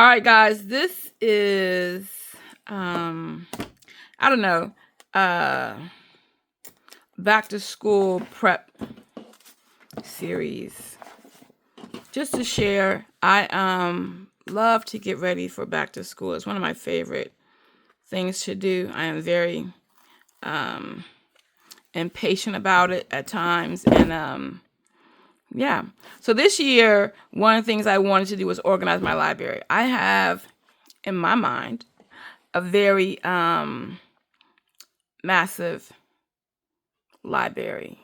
All right, guys, this is um I don't know, uh back to school prep series. Just to share, I love to get ready for back to school. It's one of my favorite things to do. I am very impatient about it at times, and yeah. So this year, one of the things I wanted to do was organize my library. I have in my mind a very massive library.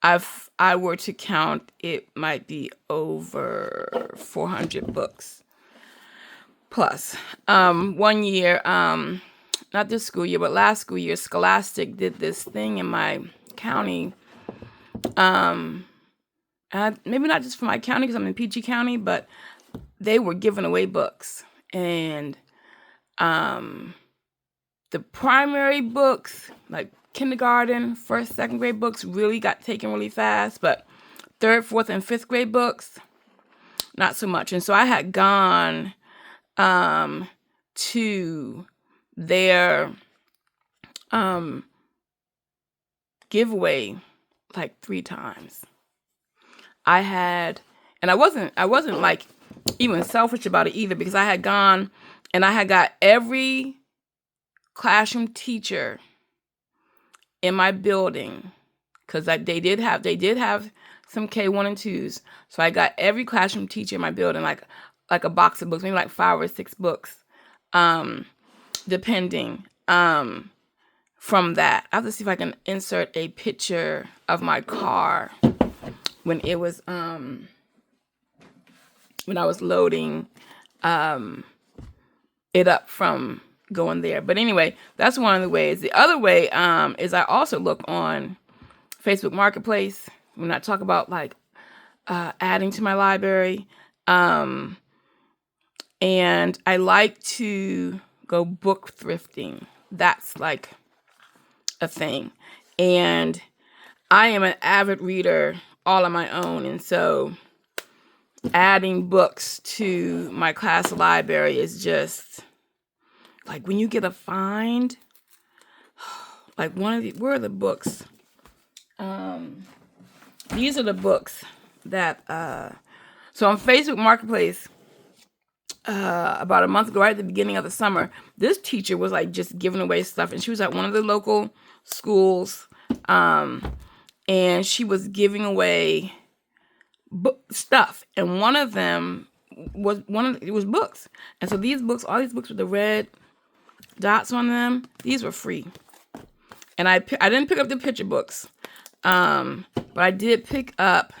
If I were to count, it might be over 400 books plus. One year, not this school year, but last school year, Scholastic did this thing in my county. Maybe not just for my county because I'm in PG County, but they were giving away books. And the primary books, like kindergarten, first, second grade books, really got taken really fast. But third, fourth, and fifth grade books, not so much. And so I had gone to their giveaway like 3 times. And I wasn't like even selfish about it either, because I had gone and I had got every classroom teacher in my building, because they did have some K1 and 2s. So I got every classroom teacher in my building like a box of books, maybe like 5 or 6 books, depending. From that, I have to see if I can insert a picture of my car when it was when I was loading it up from going there. But anyway, that's one of the ways. The other way is I also look on Facebook Marketplace when I talk about like adding to my library. And I like to go book thrifting. That's like a thing. And I am an avid reader all on my own. And so adding books to my class library is just like when you get a find, like where are the books? These are the books that, so on Facebook Marketplace, about a month ago, right at the beginning of the summer, this teacher was like just giving away stuff, and she was at one of the local schools, and she was giving away stuff, and one of them was books. And so all these books with the red dots on them, these were free. And I didn't pick up the picture books, but I did pick up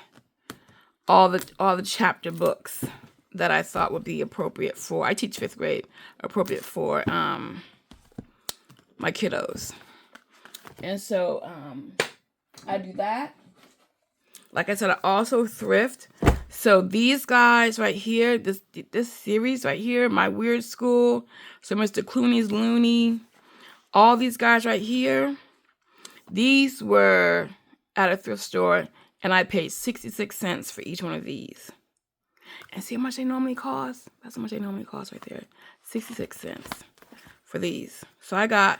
all the chapter books that I thought would be appropriate for. I teach 5th grade, appropriate for my kiddos. And so I do that. Like I said, I also thrift. So these guys right here, this series right here, My Weird School, so Mr. Clooney's Looney, all these guys right here, these were at a thrift store, and I paid 66 cents for each one of these. And see how much they normally cost? That's how much they normally cost right there. 66 cents for these. So I got,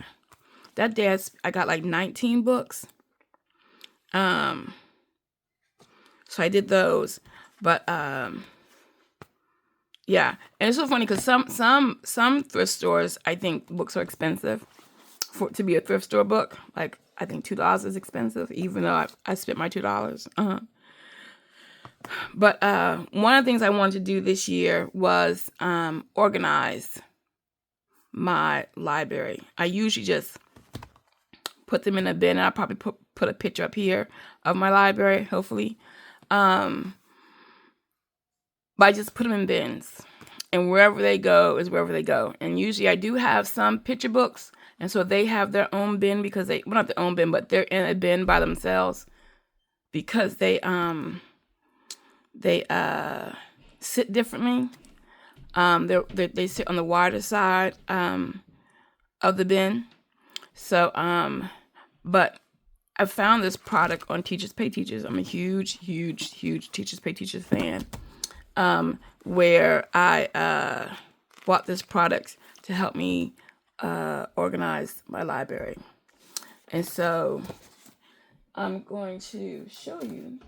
that day I got like 19 books. So I did those. But yeah. And it's so funny because some thrift stores, I think books are expensive to be a thrift store book. Like I think $2 is expensive, even though I spent my $2. But one of the things I wanted to do this year was organize my library. I usually just put them in a bin, and I'll probably put a picture up here of my library, hopefully. But I just put them in bins, and wherever they go is wherever they go. And usually I do have some picture books, and so they have their own bin because well, not their own bin, but they're in a bin by themselves because they sit differently. They sit on the wider side of the bin. So, but I found this product on Teachers Pay Teachers. I'm a huge Teachers Pay Teachers fan. where I bought this product to help me organize my library. And so I'm going to show you.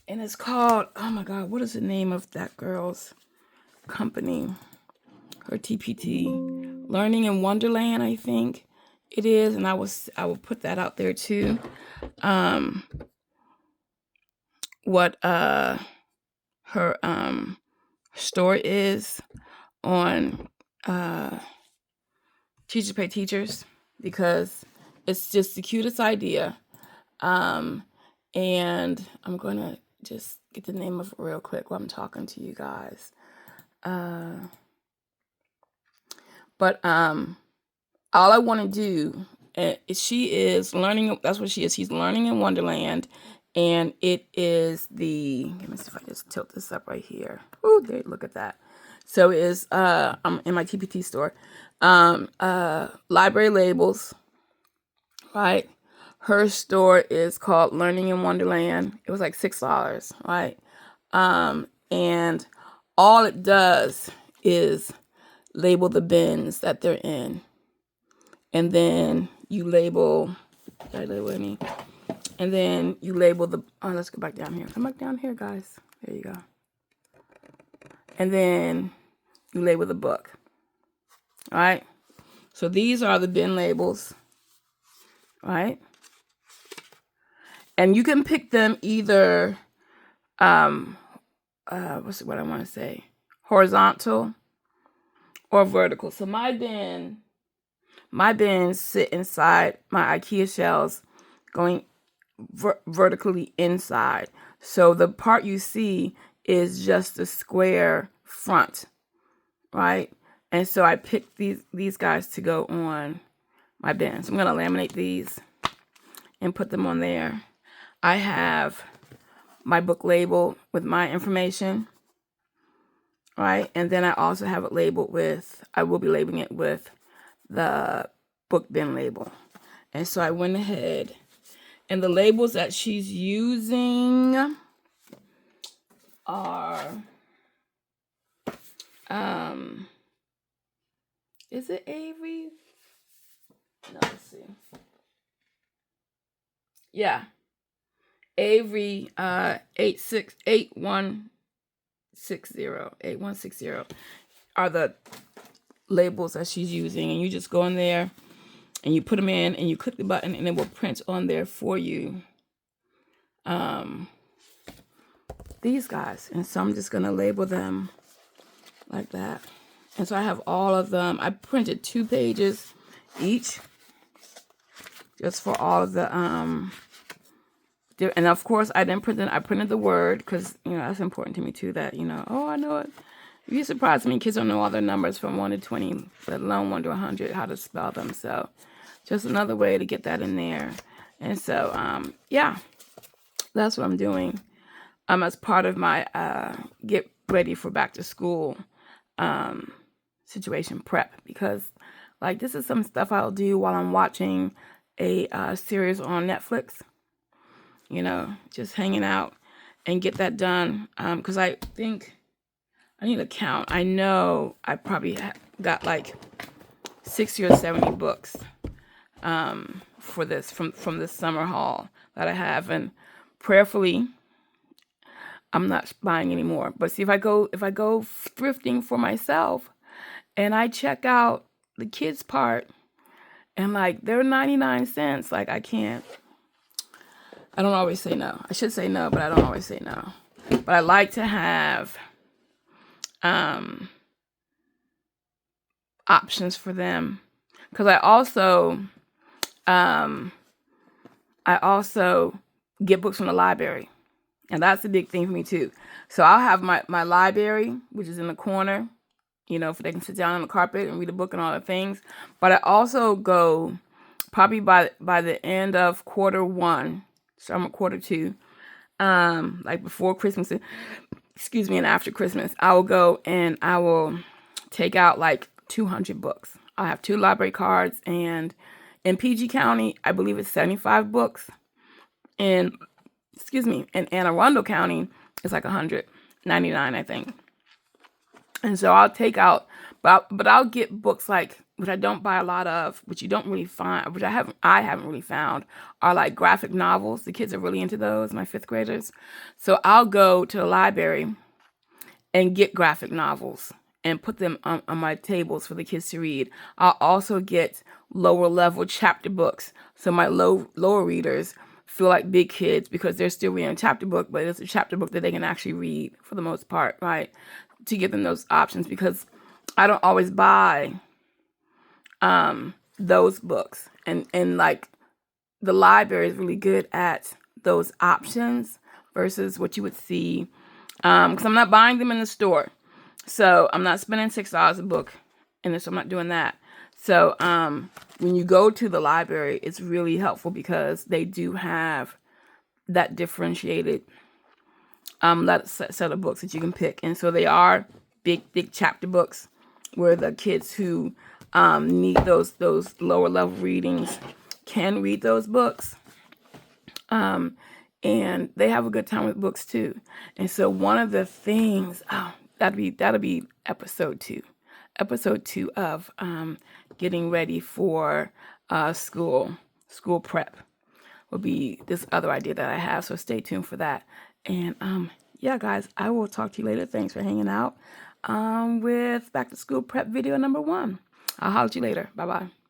And it's called, oh my God, what is the name of that girl's company? Her TPT, Learning in Wonderland, I think it is. And I will put that out there too. What her store is on Teachers Pay Teachers, because it's just the cutest idea. And I'm gonna just get the name of it real quick while I'm talking to you guys. But all I want to do is, she is learning. That's what she is. She's Learning in Wonderland, and it is the. Let me see if I just tilt this up right here. Oh, there! Look at that. So it is. I'm in my TPT store. Library labels. Right. Her store is called Learning in Wonderland. It was like $6, right? And all it does is label the bins that they're in. And then you label, did I label any? And then you label the, let's go back down here. Come back down here, guys. There you go. And then you label the book. All right. So these are the bin labels. Right. And you can pick them either, what's what I want to say, horizontal or vertical. So my bins sit inside my IKEA shelves, going vertically inside. So the part you see is just the square front, right? And so I picked these guys to go on my bins. I'm gonna laminate these and put them on there. I have my book label with my information, right? And then I also have it labeled with, I will be labeling it with the book bin label. And so I went ahead, and the labels that she's using are, is it Avery? No, let's see. Yeah. Avery 8160 are the labels that she's using, and you just go in there and you put them in and you click the button and it will print on there for you these guys. And so I'm just gonna label them like that. And so I have all of them. I printed 2 pages each just for all of the and of course I didn't print it. I printed the word because, you know, that's important to me too, that, you know, oh, I know it. You'd be surprised. I mean, kids don't know all their numbers from 1 to 20, let alone 1 to 100, how to spell them. So just another way to get that in there. And so, yeah, that's what I'm doing as part of my get ready for back to school situation prep, because like this is some stuff I'll do while I'm watching a series on Netflix, you know, just hanging out and get that done. Because I think I need to count. I know I probably got like 60 or 70 books for this from this summer haul that I have, and prayerfully I'm not buying anymore. But see, if I go thrifting for myself and I check out the kids part and like they're 99 cents, like I don't always say no. I should say no, but I don't always say no. But I like to have options for them, because I also get books from the library, and that's a big thing for me too. So I'll have my library, which is in the corner, you know, if they can sit down on the carpet and read a book and all the things. But I also go probably by the end of Q1, so I'm at Q2, like before Christmas, and after Christmas, I will go and I will take out like 200 books. I have 2 library cards, and in PG County, I believe it's 75 books. In Anne Arundel County, it's like 100. $9.99, I think. And so I'll take out, but I'll get books like, which I don't buy a lot of, which you don't really find, which I haven't really found, are like graphic novels. The kids are really into those, my fifth graders. So I'll go to the library and get graphic novels and put them on my tables for the kids to read. I'll also get lower level chapter books, so my lower readers feel like big kids because they're still reading a chapter book, but it's a chapter book that they can actually read for the most part, right? To give them those options, because I don't always buy those books, and like the library is really good at those options versus what you would see, because I'm not buying them in the store, so I'm not spending $6 a book in this. So I'm not doing that. So when you go to the library, it's really helpful because they do have that differentiated set of books that you can pick, and so they are big chapter books where the kids who need those lower level readings can read those books, and they have a good time with books too. And so one of the things, that'll be episode 2 of getting ready for school prep will be this other idea that I have. So stay tuned for that. And yeah, guys, I will talk to you later. Thanks for hanging out with back to school prep video number 1. I'll holler at you later. Bye bye.